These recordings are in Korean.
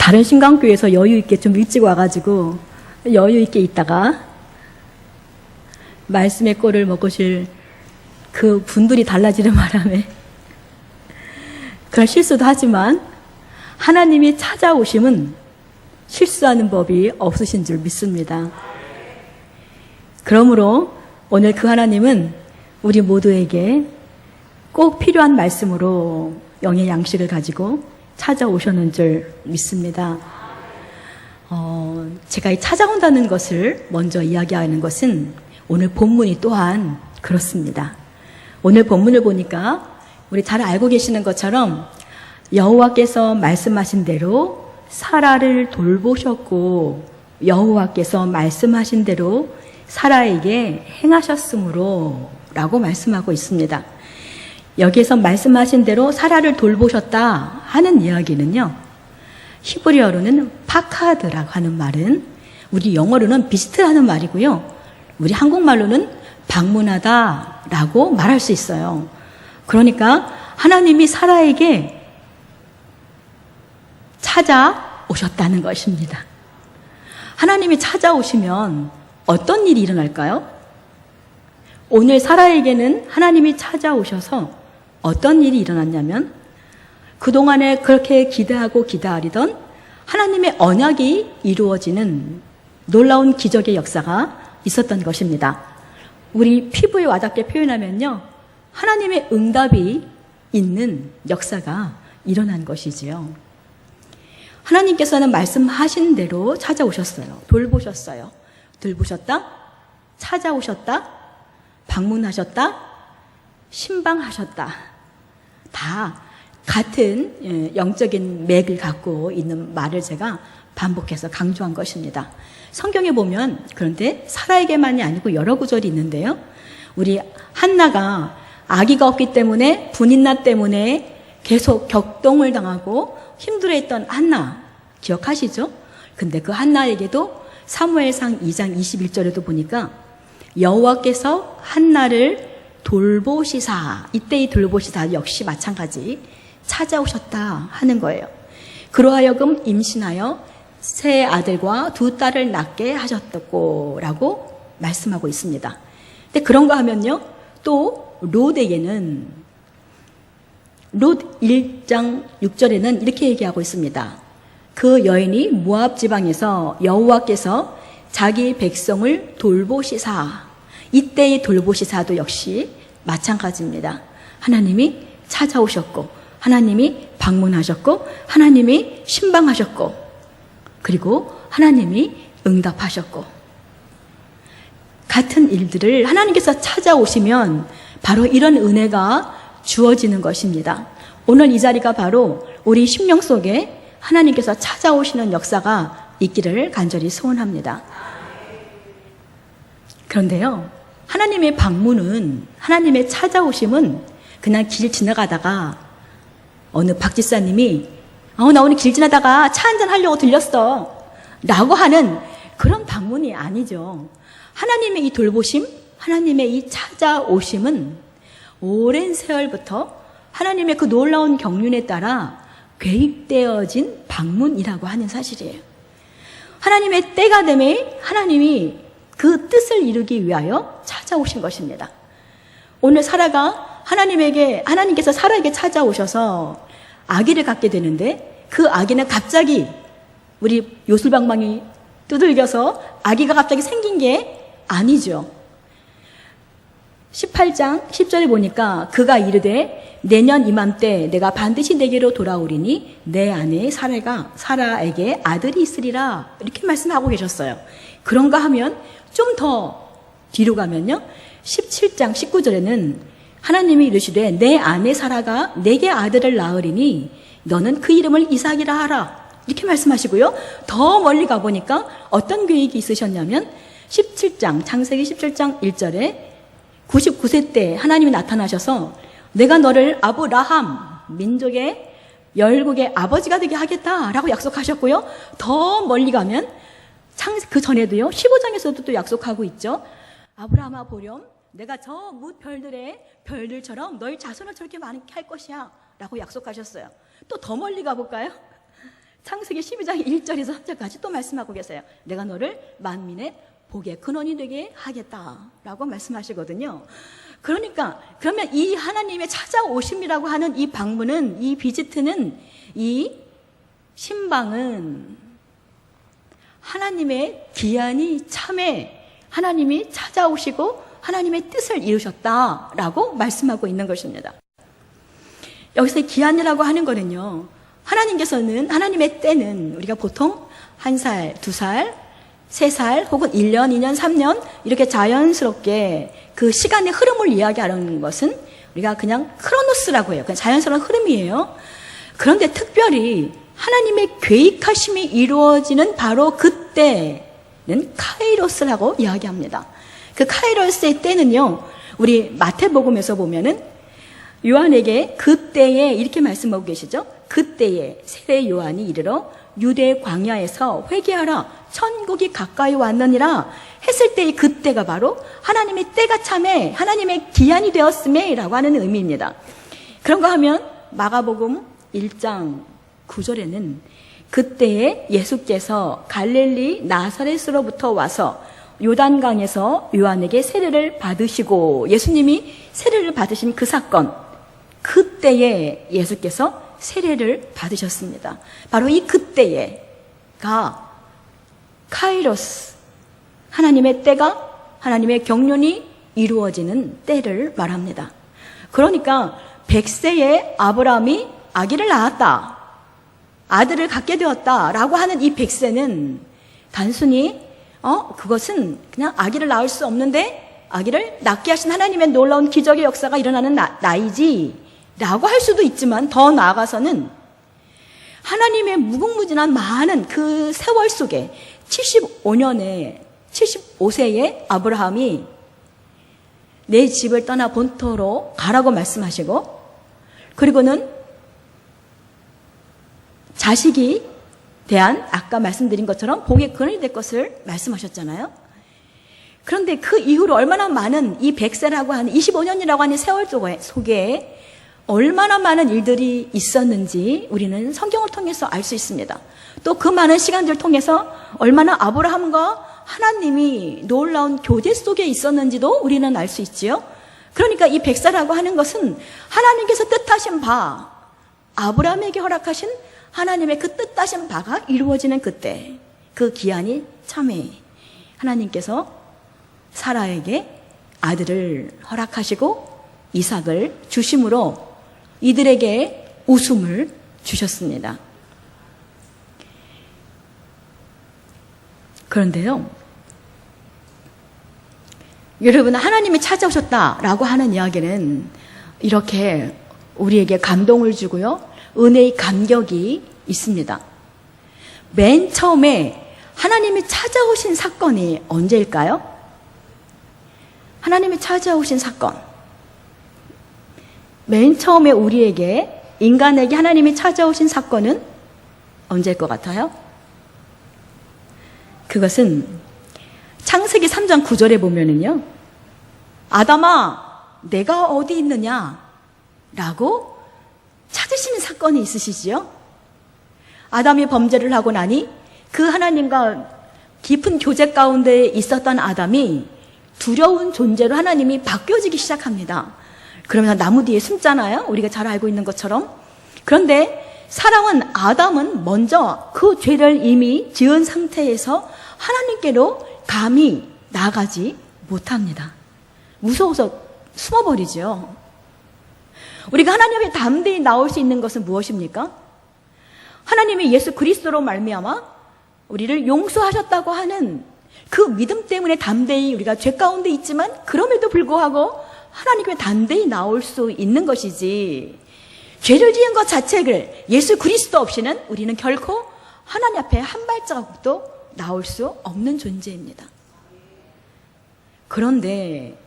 다른 신강교회에서 여유 있게 좀 일찍 와가지고 여유 있게 있다가 말씀의 꼴을 먹으실 그 분들이 달라지는 바람에 그런 실수도 하지만 하나님이 찾아오심은 실수하는 법이 없으신 줄 믿습니다. 그러므로 오늘 그 하나님은 우리 모두에게 꼭 필요한 말씀으로 영의 양식을 가지고 찾아오셨는 줄 믿습니다. 제가 이 찾아온다는 것을 먼저 이야기하는 것은 오늘 본문이 또한 그렇습니다. 오늘 본문을 보니까 우리 잘 알고 계시는 것처럼 여호와께서 말씀하신 대로 사라를 돌보셨고 여호와께서 말씀하신 대로 사라에게 행하셨으므로 라고 말씀하고 있습니다. 여기에서 말씀하신 대로 사라를 돌보셨다 하는 이야기는요, 히브리어로는 파카드라고 하는 말은 우리 영어로는 비스트라는 말이고요, 우리 한국말로는 방문하다라고 말할 수 있어요. 그러니까 하나님이 사라에게 찾아오셨다는 것입니다. 하나님이 찾아오시면 어떤 일이 일어날까요? 오늘 사라에게는 하나님이 찾아오셔서 어떤 일이 일어났냐면 그동안에 그렇게 기대하고 기다리던 하나님의 언약이 이루어지는 놀라운 기적의 역사가 있었던 것입니다. 우리 피부에 와닿게 표현하면요, 하나님의 응답이 있는 역사가 일어난 것이지요. 하나님께서는 말씀하신 대로 찾아오셨어요. 돌보셨어요. 돌보셨다, 찾아오셨다, 방문하셨다, 신방하셨다. 다 같은 영적인 맥을 갖고 있는 말을 제가 반복해서 강조한 것입니다. 성경에 보면 그런데 사라에게만이 아니고 여러 구절이 있는데요, 우리 한나가 아기가 없기 때문에 분인나 때문에 계속 격동을 당하고 힘들어했던 한나 기억하시죠? 근데 그 한나에게도 사무엘상 2장 21절에도 보니까 여호와께서 한나를 돌보시사, 이때의 돌보시사 역시 마찬가지 찾아오셨다 하는 거예요. 그로하여금 임신하여 세 아들과 두 딸을 낳게 하셨고 라고 말씀하고 있습니다. 근데 그런가 하면요, 또 롯에게는 롯 1장 6절에는 이렇게 얘기하고 있습니다. 그 여인이 모압 지방에서 여호와께서 자기 백성을 돌보시사, 이때의 돌보시사도 역시 마찬가지입니다. 하나님이 찾아오셨고 하나님이 방문하셨고 하나님이 신방하셨고 그리고 하나님이 응답하셨고, 같은 일들을 하나님께서 찾아오시면 바로 이런 은혜가 주어지는 것입니다. 오늘 이 자리가 바로 우리 심령 속에 하나님께서 찾아오시는 역사가 있기를 간절히 소원합니다. 그런데요, 하나님의 방문은, 하나님의 찾아오심은 그냥 길 지나가다가 어느 박 지사님이 나 오늘 길 지나다가 차 한잔 하려고 들렸어 라고 하는 그런 방문이 아니죠. 하나님의 이 돌보심, 하나님의 이 찾아오심은 오랜 세월부터 하나님의 그 놀라운 경륜에 따라 계획되어진 방문이라고 하는 사실이에요. 하나님의 때가 되매 하나님이 그 뜻을 이루기 위하여 찾아오신 것입니다. 오늘 사라가 하나님께서 사라에게 찾아오셔서 아기를 갖게 되는데 그 아기는 갑자기 우리 요술방망이 두들겨서 아기가 갑자기 생긴 게 아니죠. 18장 10절에 보니까 그가 이르되 내년 이맘때 내가 반드시 내게로 돌아오리니 내 아내 사라에게 아들이 있으리라, 이렇게 말씀하고 계셨어요. 그런가 하면 좀 더 뒤로 가면요, 17장 19절에는 하나님이 이르시되 내 아내 사라가 내게 아들을 낳으리니 너는 그 이름을 이삭이라 하라, 이렇게 말씀하시고요. 더 멀리 가보니까 어떤 계획이 있으셨냐면 17장 창세기 17장 1절에 99세 때 하나님이 나타나셔서 내가 너를 아브라함 민족의 열국의 아버지가 되게 하겠다라고 약속하셨고요. 더 멀리 가면 그 전에도요, 15장에서도 또 약속하고 있죠. 아브라함아 보렴, 내가 저 뭇 별들처럼 너희 자손을 저렇게 많게 할 것이야 라고 약속하셨어요. 또 더 멀리 가볼까요? 창세기 12장 1절에서 3절까지 또 말씀하고 계세요. 내가 너를 만민의 복의 근원이 되게 하겠다라고 말씀하시거든요. 그러니까 그러면 이 하나님의 찾아오심이라고 하는 이 방문은, 이 비지트는, 이 신방은 하나님의 기한이 참에 하나님이 찾아오시고 하나님의 뜻을 이루셨다라고 말씀하고 있는 것입니다. 여기서 기한이라고 하는 거는요, 하나님께서는, 하나님의 때는 우리가 보통 1살, 2살, 3살 혹은 1년, 2년, 3년 이렇게 자연스럽게 그 시간의 흐름을 이야기하는 것은 우리가 그냥 크로노스라고 해요. 그냥 자연스러운 흐름이에요. 그런데 특별히 하나님의 계획하심이 이루어지는 바로 그때는 카이로스라고 이야기합니다. 그 카이로스의 때는요, 우리 마태복음에서 보면은 요한에게 그때에 이렇게 말씀하고 계시죠. 그때에 세례 요한이 이르러 유대 광야에서 회개하라, 천국이 가까이 왔느니라 했을 때의 그때가 바로 하나님의 때가 참에 하나님의 기한이 되었음에 라고 하는 의미입니다. 그런가 하면 마가복음 1장 9절에는 그때에 예수께서 갈릴리 나사렛으로부터 와서 요단강에서 요한에게 세례를 받으시고, 예수님이 세례를 받으신 그 사건, 그때에 예수께서 세례를 받으셨습니다. 바로 이 그때에가 카이로스, 하나님의 때가, 하나님의 경륜이 이루어지는 때를 말합니다. 그러니까 100세에 아브라함이 아기를 낳았다, 아들을 갖게 되었다라고 하는 이 100세는 단순히 그것은 그냥 아기를 낳을 수 없는데 아기를 낳게 하신 하나님의 놀라운 기적의 역사가 일어나는 나이지 라고 할 수도 있지만, 더 나아가서는 하나님의 무궁무진한 많은 그 세월 속에 75세에 아브라함이 내 집을 떠나 본토로 가라고 말씀하시고, 그리고는 자식이 대한 아까 말씀드린 것처럼 복의 근원이 될 것을 말씀하셨잖아요. 그런데 그 이후로 얼마나 많은 이 100세라고 하는 25년이라고 하는 세월 속에 얼마나 많은 일들이 있었는지 우리는 성경을 통해서 알 수 있습니다. 또 그 많은 시간들을 통해서 얼마나 아브라함과 하나님이 놀라운 교제 속에 있었는지도 우리는 알 수 있지요. 그러니까 이 100세라고 하는 것은 하나님께서 뜻하신 바, 아브라함에게 허락하신 하나님의 그 뜻하신 바가 이루어지는 그때, 그 기한이 참에 하나님께서 사라에게 아들을 허락하시고 이삭을 주심으로 이들에게 웃음을 주셨습니다. 그런데요, 여러분, 하나님이 찾아오셨다라고 하는 이야기는 이렇게 우리에게 감동을 주고요, 은혜의 감격이 있습니다. 맨 처음에 하나님이 찾아오신 사건이 언제일까요? 하나님이 찾아오신 사건, 맨 처음에 우리에게, 인간에게 하나님이 찾아오신 사건은 언제일 것 같아요? 그것은 창세기 3장 9절에 보면은요, 아담아 내가 어디 있느냐 라고 찾으시는 사건이 있으시지요. 아담이 범죄를 하고 나니 그 하나님과 깊은 교제 가운데 있었던 아담이 두려운 존재로 하나님이 바뀌어지기 시작합니다. 그러면 나무 뒤에 숨잖아요, 우리가 잘 알고 있는 것처럼. 그런데 사랑은, 아담은 먼저 그 죄를 이미 지은 상태에서 하나님께로 감히 나가지 못합니다. 무서워서 숨어버리죠. 우리가 하나님 앞에 담대히 나올 수 있는 것은 무엇입니까? 하나님이 예수 그리스도로 말미암아 우리를 용서하셨다고 하는 그 믿음 때문에 담대히 우리가 죄 가운데 있지만 그럼에도 불구하고 하나님께 담대히 나올 수 있는 것이지, 죄를 지은 것 자체를 예수 그리스도 없이는 우리는 결코 하나님 앞에 한 발자국도 나올 수 없는 존재입니다. 그런데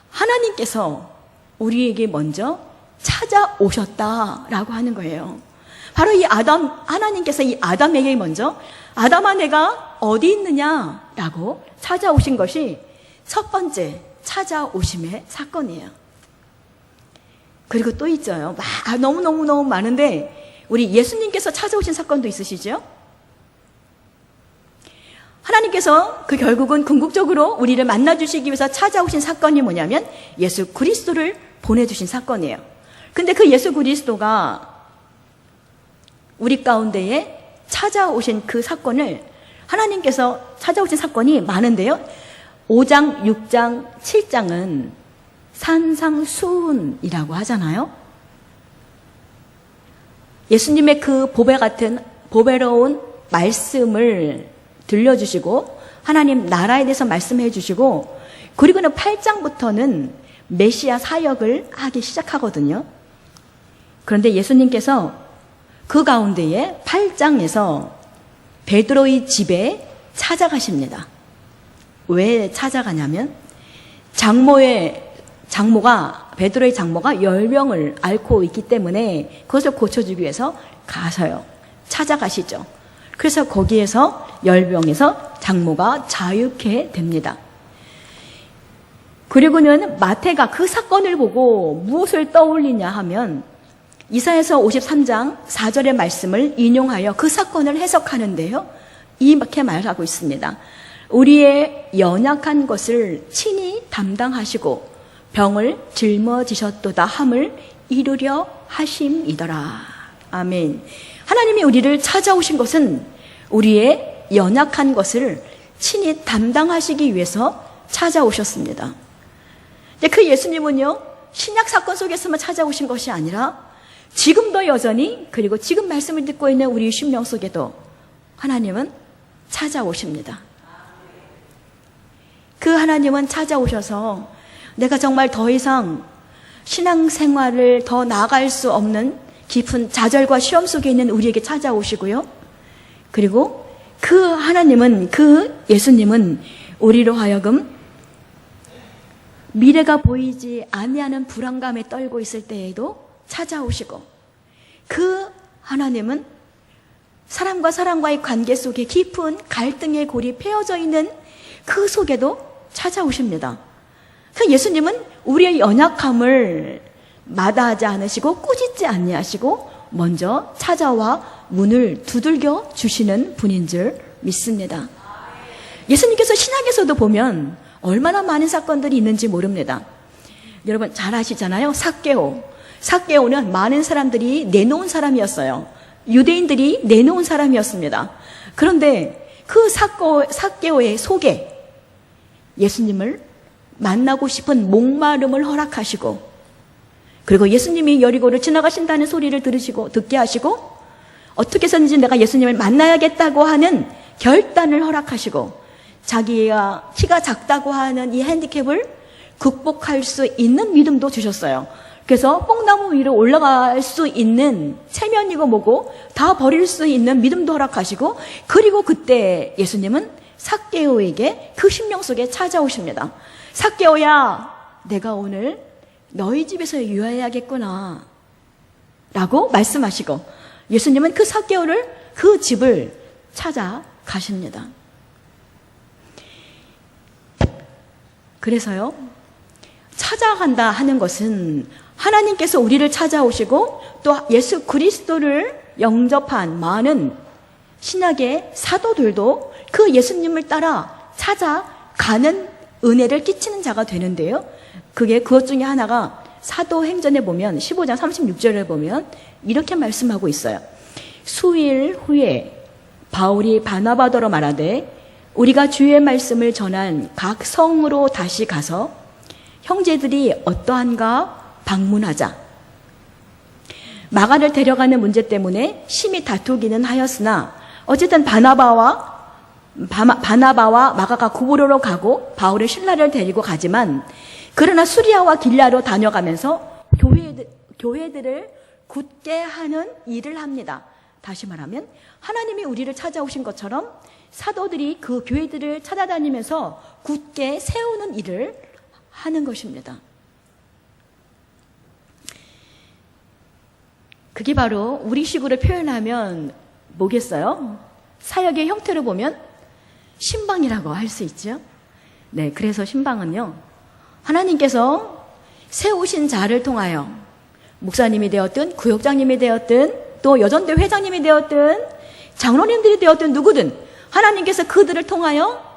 하나님께서 우리에게 먼저 찾아오셨다라고 하는 거예요. 바로 이 하나님께서 이 아담에게 먼저 아담아 내가 어디 있느냐라고 찾아오신 것이 첫 번째 찾아오심의 사건이에요. 그리고 또 있어요. 너무너무 많은데 우리 예수님께서 찾아오신 사건도 있으시죠? 하나님께서 그 결국은 궁극적으로 우리를 만나주시기 위해서 찾아오신 사건이 뭐냐면 예수 그리스도를 보내주신 사건이에요. 근데 그 예수 그리스도가 우리 가운데에 찾아오신 그 사건을 하나님께서 찾아오신 사건이 많은데요. 5장, 6장, 7장은 산상수훈이라고 하잖아요. 예수님의 그 보배 같은 보배로운 말씀을 들려주시고 하나님 나라에 대해서 말씀해 주시고 그리고는 8장부터는 메시아 사역을 하기 시작하거든요. 그런데 예수님께서 그 가운데에 8장에서 베드로의 집에 찾아가십니다. 왜 찾아가냐면 베드로의 장모가 열병을 앓고 있기 때문에 그것을 고쳐주기 위해서 가서요. 찾아가시죠. 그래서 거기에서 열병에서 장모가 자유케 됩니다. 그리고는 마태가 그 사건을 보고 무엇을 떠올리냐 하면 이사야서 53장 4절의 말씀을 인용하여 그 사건을 해석하는데요. 이렇게 말하고 있습니다. 우리의 연약한 것을 친히 담당하시고 병을 짊어지셨도다 함을 이루려 하심이더라. 아멘. 하나님이 우리를 찾아오신 것은 우리의 연약한 것을 친히 담당하시기 위해서 찾아오셨습니다. 근데 그 예수님은요, 신약 사건 속에서만 찾아오신 것이 아니라 지금도 여전히 그리고 지금 말씀을 듣고 있는 우리 심령 속에도 하나님은 찾아오십니다. 그 하나님은 찾아오셔서 내가 정말 더 이상 신앙생활을 더 나아갈 수 없는 깊은 좌절과 시험 속에 있는 우리에게 찾아오시고요. 그리고 그 하나님은, 그 예수님은 우리로 하여금 미래가 보이지 아니하는 불안감에 떨고 있을 때에도 찾아오시고 그 하나님은 사람과 사람과의 관계 속에 깊은 갈등의 골이 패어져 있는 그 속에도 찾아오십니다. 그 예수님은 우리의 연약함을 마다하지 않으시고 꾸짖지 아니하시고 먼저 찾아와 문을 두들겨 주시는 분인 줄 믿습니다. 예수님께서 신약에서도 보면 얼마나 많은 사건들이 있는지 모릅니다. 여러분 잘 아시잖아요. 삭개오는 많은 사람들이 내놓은 사람이었어요. 유대인들이 내놓은 사람이었습니다. 그런데 그 삭개오의 속에 예수님을 만나고 싶은 목마름을 허락하시고 그리고 예수님이 여리고를 지나가신다는 소리를 듣게 하시고 어떻게 해서든지 내가 예수님을 만나야겠다고 하는 결단을 허락하시고 자기가 키가 작다고 하는 이 핸디캡을 극복할 수 있는 믿음도 주셨어요. 그래서 뽕나무 위로 올라갈 수 있는 체면이고 뭐고 다 버릴 수 있는 믿음도 허락하시고 그리고 그때 예수님은 삭개오에게 그 심령 속에 찾아오십니다. 삭개오야, 내가 오늘 너희 집에서 유하야겠구나 라고 말씀하시고 예수님은 그 삭개오를 그 집을 찾아가십니다. 그래서요, 찾아간다 하는 것은 하나님께서 우리를 찾아오시고 또 예수 그리스도를 영접한 많은 신약의 사도들도 그 예수님을 따라 찾아가는 은혜를 끼치는 자가 되는데요. 그것 중에 하나가 사도행전에 보면 15장 36절에 보면 이렇게 말씀하고 있어요. 수일 후에 바울이 바나바더러 말하되 우리가 주의 말씀을 전한 각 성으로 다시 가서 형제들이 어떠한가 방문하자. 마가를 데려가는 문제 때문에 심히 다투기는 하였으나 어쨌든 바나바와 마가가 구브로로 가고 바울은 신라를 데리고 가지만 그러나 수리아와 길라로 다녀가면서 교회들을 굳게 하는 일을 합니다. 다시 말하면 하나님이 우리를 찾아오신 것처럼 사도들이 그 교회들을 찾아다니면서 굳게 세우는 일을 하는 것입니다. 그게 바로 우리식으로 표현하면 뭐겠어요? 사역의 형태로 보면 신방이라고 할 수 있죠. 네, 그래서 신방은요, 하나님께서 세우신 자를 통하여 목사님이 되었든 구역장님이 되었든 또 여전대 회장님이 되었든 장로님들이 되었든 누구든 하나님께서 그들을 통하여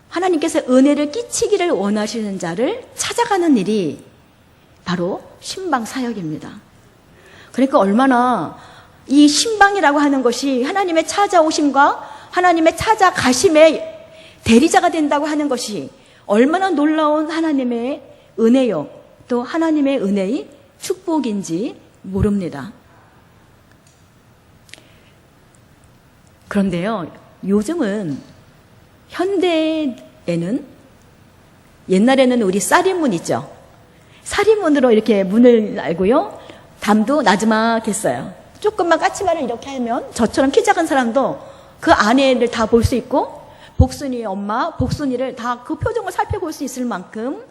하나님께서 은혜를 끼치기를 원하시는 자를 찾아가는 일이 바로 신방 사역입니다. 그러니까 얼마나 이 신방이라고 하는 것이 하나님의 찾아오심과 하나님의 찾아가심의 대리자가 된다고 하는 것이 얼마나 놀라운 하나님의 은혜요, 또 하나님의 은혜의 축복인지 모릅니다. 그런데요, 요즘은 현대에는 옛날에는 우리 쌀이문 있죠. 쌀이문으로 이렇게 문을 알고요, 담도 나지막했어요. 조금만 까치발을 이렇게 하면 저처럼 키 작은 사람도 그 안에를 다 볼 수 있고 복순이 엄마, 복순이를 다 그 표정을 살펴볼 수 있을 만큼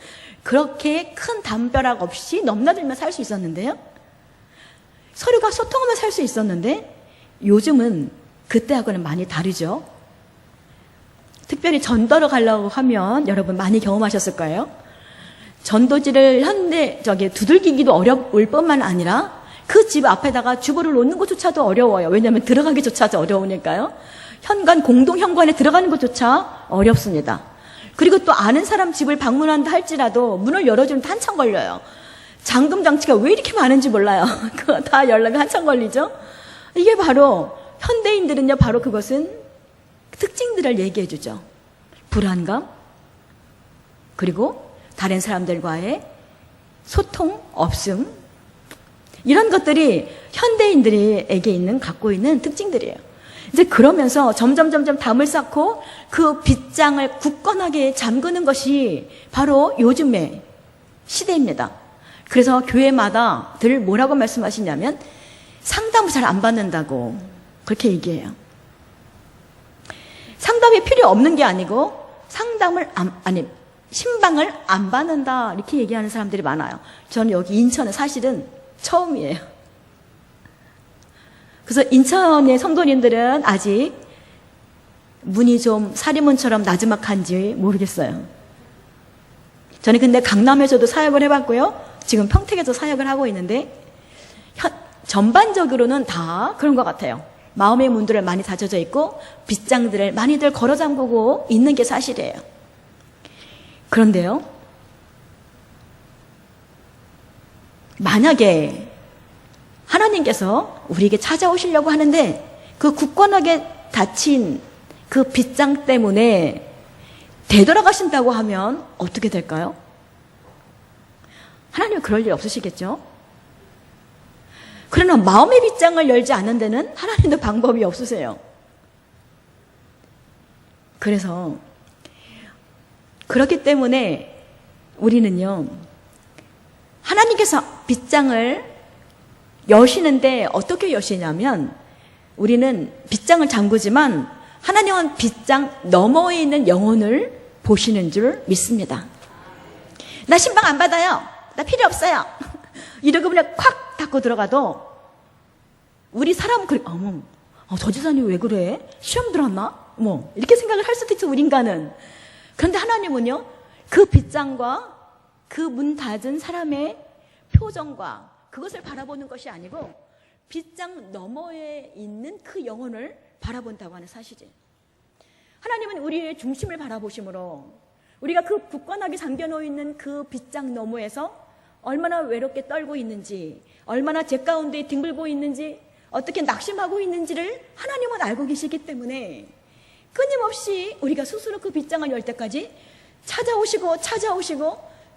그렇게 큰 담벼락 없이 넘나들며 살 수 있었는데요. 서로가 소통하며 살 수 있었는데 요즘은 그때하고는 많이 다르죠. 특별히 전도를 가려고 하면 여러분 많이 경험하셨을 거예요. 전도지를 두들기기도 어려울 뿐만 아니라 그 집 앞에다가 주보를 놓는 것조차도 어려워요. 왜냐하면 들어가기조차도 어려우니까요. 공동 현관에 들어가는 것조차 어렵습니다. 그리고 또 아는 사람 집을 방문한다 할지라도 문을 열어주는데 한참 걸려요. 잠금 장치가 왜 이렇게 많은지 몰라요. 그거 다 열려면 한참 걸리죠. 이게 바로 현대인들은요, 바로 그것은 특징들을 얘기해 주죠. 불안감, 그리고 다른 사람들과의 소통 없음, 이런 것들이 현대인들에게 갖고 있는 특징들이에요. 이제 그러면서 점점 담을 쌓고 그 빗장을 굳건하게 잠그는 것이 바로 요즘의 시대입니다. 그래서 교회마다 늘 뭐라고 말씀하시냐면 상담을 잘 안 받는다고 그렇게 얘기해요. 상담이 필요 없는 게 아니고 신방을 안 받는다 이렇게 얘기하는 사람들이 많아요. 저는 여기 인천에 사실은 처음이에요. 그래서 인천의 성도님들은 아직 문이 좀 사리문처럼 나지막한지 모르겠어요. 저는 근데 강남에서도 사역을 해봤고요. 지금 평택에서 사역을 하고 있는데 전반적으로는 다 그런 것 같아요. 마음의 문들을 많이 닫혀져 있고 빗장들을 많이들 걸어 잠그고 있는 게 사실이에요. 그런데요, 만약에 하나님께서 우리에게 찾아오시려고 하는데 그 굳건하게 닫힌 그 빗장 때문에 되돌아가신다고 하면 어떻게 될까요? 하나님은 그럴 일 없으시겠죠? 그러나 마음의 빗장을 열지 않는 데는 하나님도 방법이 없으세요. 그래서 그렇기 때문에 우리는요, 하나님께서 빗장을 여시는데 어떻게 여시냐면 우리는 빗장을 잠그지만 하나님은 빗장 너머에 있는 영혼을 보시는 줄 믿습니다. 나 신방 안 받아요. 나 필요 없어요. 이러고 그냥 콱 닫고 들어가도 우리 사람은 저 지사님 왜 그래? 시험 들었나? 이렇게 생각을 할 수도 있죠, 우리 인간은. 그런데 하나님은요, 그 빗장과 그 문 닫은 사람의 표정과 그것을 바라보는 것이 아니고 빗장 너머에 있는 그 영혼을 바라본다고 하는 사실이에요. 하나님은 우리의 중심을 바라보심으로 우리가 그 굳건하게 잠겨놓여 있는 그 빗장 너머에서 얼마나 외롭게 떨고 있는지, 얼마나 죄 가운데 뒹굴고 있는지, 어떻게 낙심하고 있는지를 하나님은 알고 계시기 때문에 끊임없이 우리가 스스로 그 빗장을 열 때까지 찾아오시고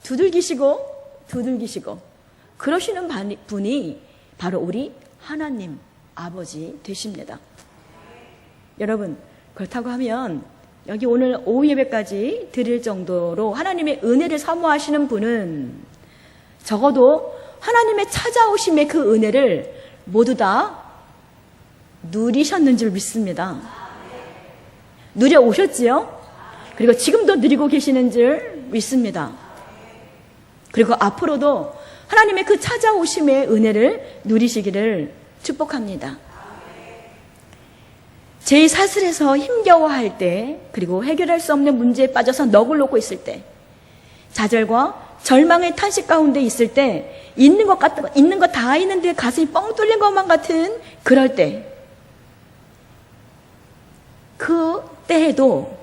두들기시고 그러시는 분이 바로 우리 하나님 아버지 되십니다. 여러분, 그렇다고 하면 여기 오늘 오후 예배까지 드릴 정도로 하나님의 은혜를 사모하시는 분은 적어도 하나님의 찾아오심의 그 은혜를 모두 다 누리셨는 줄 믿습니다. 누려오셨지요? 그리고 지금도 누리고 계시는 줄 믿습니다. 그리고 앞으로도 하나님의 그 찾아오심의 은혜를 누리시기를 축복합니다. 제 사슬에서 힘겨워할 때, 그리고 해결할 수 없는 문제에 빠져서 넋을 놓고 있을 때, 좌절과 절망의 탄식 가운데 있을 때 있는 거 다 있는데 가슴이 뻥 뚫린 것만 같은 그럴 때, 그 때에도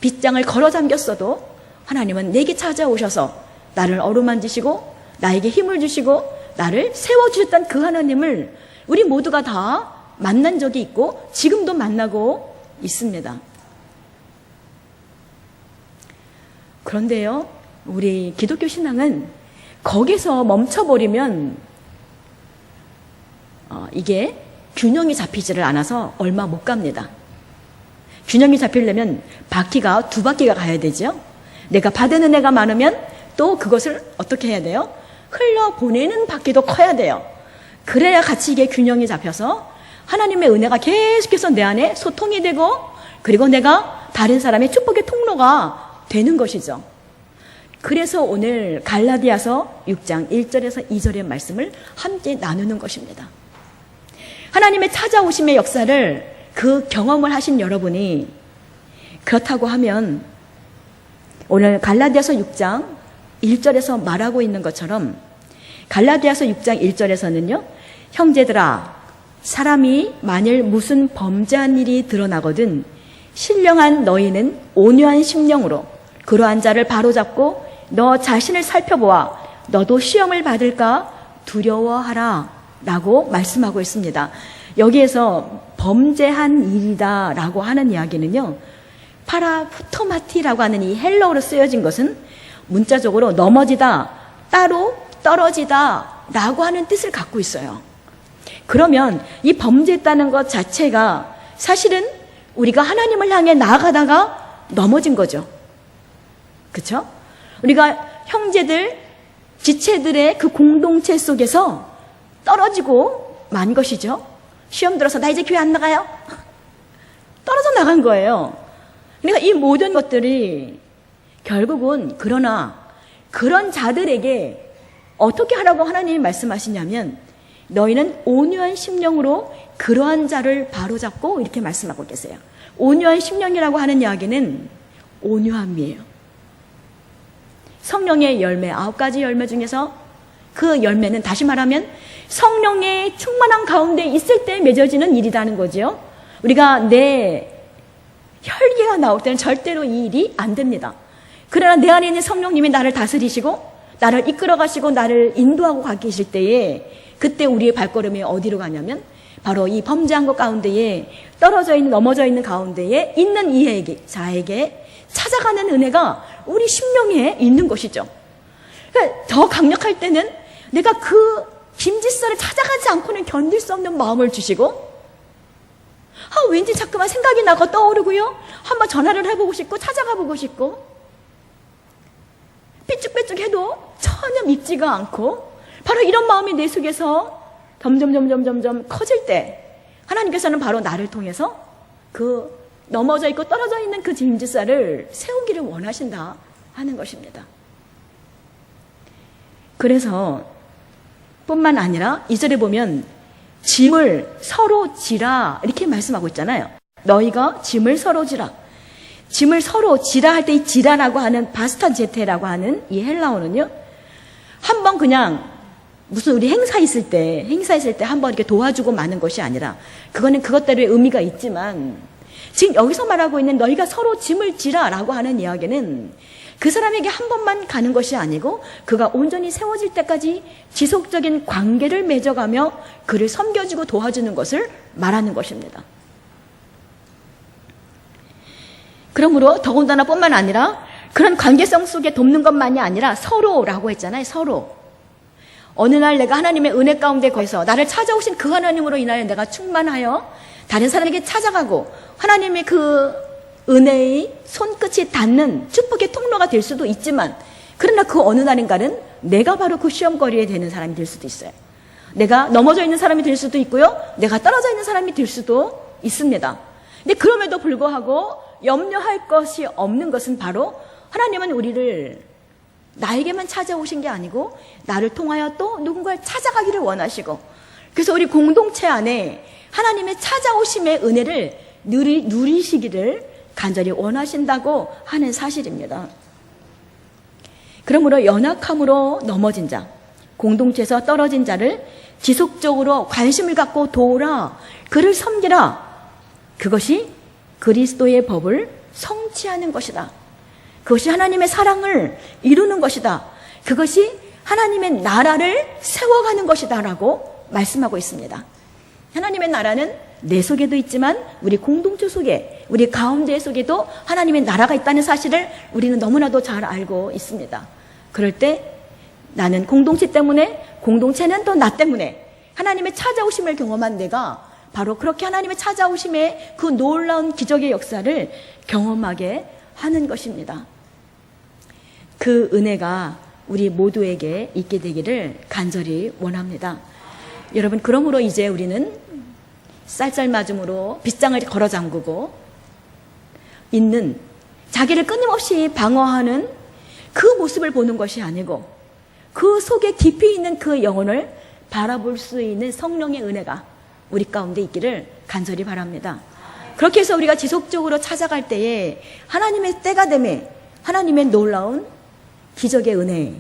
빗장을 걸어 잠겼어도 하나님은 내게 찾아오셔서 나를 어루만지시고 나에게 힘을 주시고 나를 세워주셨던 그 하나님을 우리 모두가 다 만난 적이 있고 지금도 만나고 있습니다. 그런데요, 우리 기독교 신앙은 거기서 멈춰버리면 이게 균형이 잡히지를 않아서 얼마 못 갑니다. 균형이 잡히려면 바퀴가 두 바퀴가 가야 되죠. 내가 받은 은혜가 많으면 또 그것을 어떻게 해야 돼요? 흘려보내는 바퀴도 커야 돼요. 그래야 같이 이게 균형이 잡혀서 하나님의 은혜가 계속해서 내 안에 소통이 되고 그리고 내가 다른 사람의 축복의 통로가 되는 것이죠. 그래서 오늘 갈라디아서 6장 1절에서 2절의 말씀을 함께 나누는 것입니다. 하나님의 찾아오심의 역사를 그 경험을 하신 여러분이 그렇다고 하면 오늘 갈라디아서 6장 1절에서 말하고 있는 것처럼 갈라디아서 6장 1절에서는요, 형제들아, 사람이 만일 무슨 범죄한 일이 드러나거든 신령한 너희는 온유한 심령으로 그러한 자를 바로잡고 너 자신을 살펴보아 너도 시험을 받을까 두려워하라 라고 말씀하고 있습니다. 여기에서 범죄한 일이다 라고 하는 이야기는요, 파라푸토마티라고 하는 이 헬러어로 쓰여진 것은 문자적으로 넘어지다, 따로 떨어지다 라고 하는 뜻을 갖고 있어요. 그러면 이 범죄했다는 것 자체가 사실은 우리가 하나님을 향해 나아가다가 넘어진 거죠. 그렇죠? 우리가 형제들, 지체들의 그 공동체 속에서 떨어지고 만 것이죠. 시험 들어서 나 이제 교회 안 나가요? 떨어져 나간 거예요. 그러니까 이 모든 것들이 결국은 그러나 그런 자들에게 어떻게 하라고 하나님이 말씀하시냐면 너희는 온유한 심령으로 그러한 자를 바로잡고 이렇게 말씀하고 계세요. 온유한 심령이라고 하는 이야기는 온유함이에요. 성령의 열매, 9가지 열매 중에서 그 열매는 다시 말하면 성령의 충만한 가운데 있을 때 맺어지는 일이라는 거죠. 우리가 내 혈기가 나올 때는 절대로 이 일이 안 됩니다. 그러나 내 안에 있는 성령님이 나를 다스리시고 나를 이끌어 가시고 나를 인도하고 가 계실 때에 그때 우리의 발걸음이 어디로 가냐면 바로 이 범죄한 것 가운데에 떨어져 있는, 넘어져 있는 가운데에 있는 이에게, 자에게 찾아가는 은혜가 우리 심령에 있는 것이죠. 그러니까 더 강력할 때는 내가 그 김지사를 찾아가지 않고는 견딜 수 없는 마음을 주시고 왠지 자꾸만 생각이 나고 떠오르고요. 한번 전화를 해보고 싶고 찾아가 보고 싶고 삐죽삐죽해도 전혀 밉지가 않고 바로 이런 마음이 내 속에서 점점 커질 때 하나님께서는 바로 나를 통해서 그 넘어져 있고 떨어져 있는 그 짐짓살을 세우기를 원하신다 하는 것입니다. 그래서 뿐만 아니라 2절에 보면 짐을 서로 지라 이렇게 말씀하고 있잖아요. 너희가 짐을 서로 지라. 짐을 서로 지라 할 때 이 지라라고 하는 바스타제테라고 하는 이 헬라어는요, 한번 그냥 무슨 우리 행사 있을 때 한번 이렇게 도와주고 마는 것이 아니라 그거는 그것대로의 의미가 있지만 지금 여기서 말하고 있는 너희가 서로 짐을 지라라고 하는 이야기는 그 사람에게 한 번만 가는 것이 아니고 그가 온전히 세워질 때까지 지속적인 관계를 맺어가며 그를 섬겨주고 도와주는 것을 말하는 것입니다. 그러므로 더군다나 뿐만 아니라 그런 관계성 속에 돕는 것만이 아니라 서로라고 했잖아요. 서로. 어느 날 내가 하나님의 은혜 가운데 거해서 나를 찾아오신 그 하나님으로 인하여 내가 충만하여 다른 사람에게 찾아가고 하나님의 그 은혜의 손끝이 닿는 축복의 통로가 될 수도 있지만 그러나 그 어느 날인가는 내가 바로 그 시험거리에 되는 사람이 될 수도 있어요. 내가 넘어져 있는 사람이 될 수도 있고요. 내가 떨어져 있는 사람이 될 수도 있습니다. 근데 그럼에도 불구하고 염려할 것이 없는 것은 바로 하나님은 우리를 나에게만 찾아오신 게 아니고 나를 통하여 또 누군가를 찾아가기를 원하시고 그래서 우리 공동체 안에 하나님의 찾아오심의 은혜를 누리시기를 간절히 원하신다고 하는 사실입니다. 그러므로 연약함으로 넘어진 자, 공동체에서 떨어진 자를 지속적으로 관심을 갖고 도우라, 그를 섬기라. 그것이 그리스도의 법을 성취하는 것이다. 그것이 하나님의 사랑을 이루는 것이다. 그것이 하나님의 나라를 세워가는 것이다 라고 말씀하고 있습니다. 하나님의 나라는 내 속에도 있지만 우리 공동체 속에, 우리 가운데 속에도 하나님의 나라가 있다는 사실을 우리는 너무나도 잘 알고 있습니다. 그럴 때 나는 공동체 때문에, 공동체는 또 나 때문에 하나님의 찾아오심을 경험한 내가 바로 그렇게 하나님의 찾아오심의 그 놀라운 기적의 역사를 경험하게 하는 것입니다. 그 은혜가 우리 모두에게 있게 되기를 간절히 원합니다. 여러분, 그러므로 이제 우리는 쌀쌀맞음으로 빗장을 걸어 잠그고 있는, 자기를 끊임없이 방어하는 그 모습을 보는 것이 아니고 그 속에 깊이 있는 그 영혼을 바라볼 수 있는 성령의 은혜가 우리 가운데 있기를 간절히 바랍니다. 그렇게 해서 우리가 지속적으로 찾아갈 때에 하나님의 때가 되매 하나님의 놀라운 기적의 은혜,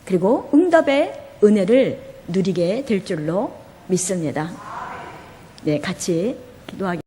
그리고 응답의 은혜를 누리게 될 줄로 믿습니다. 네, 같이 기도하겠습니다.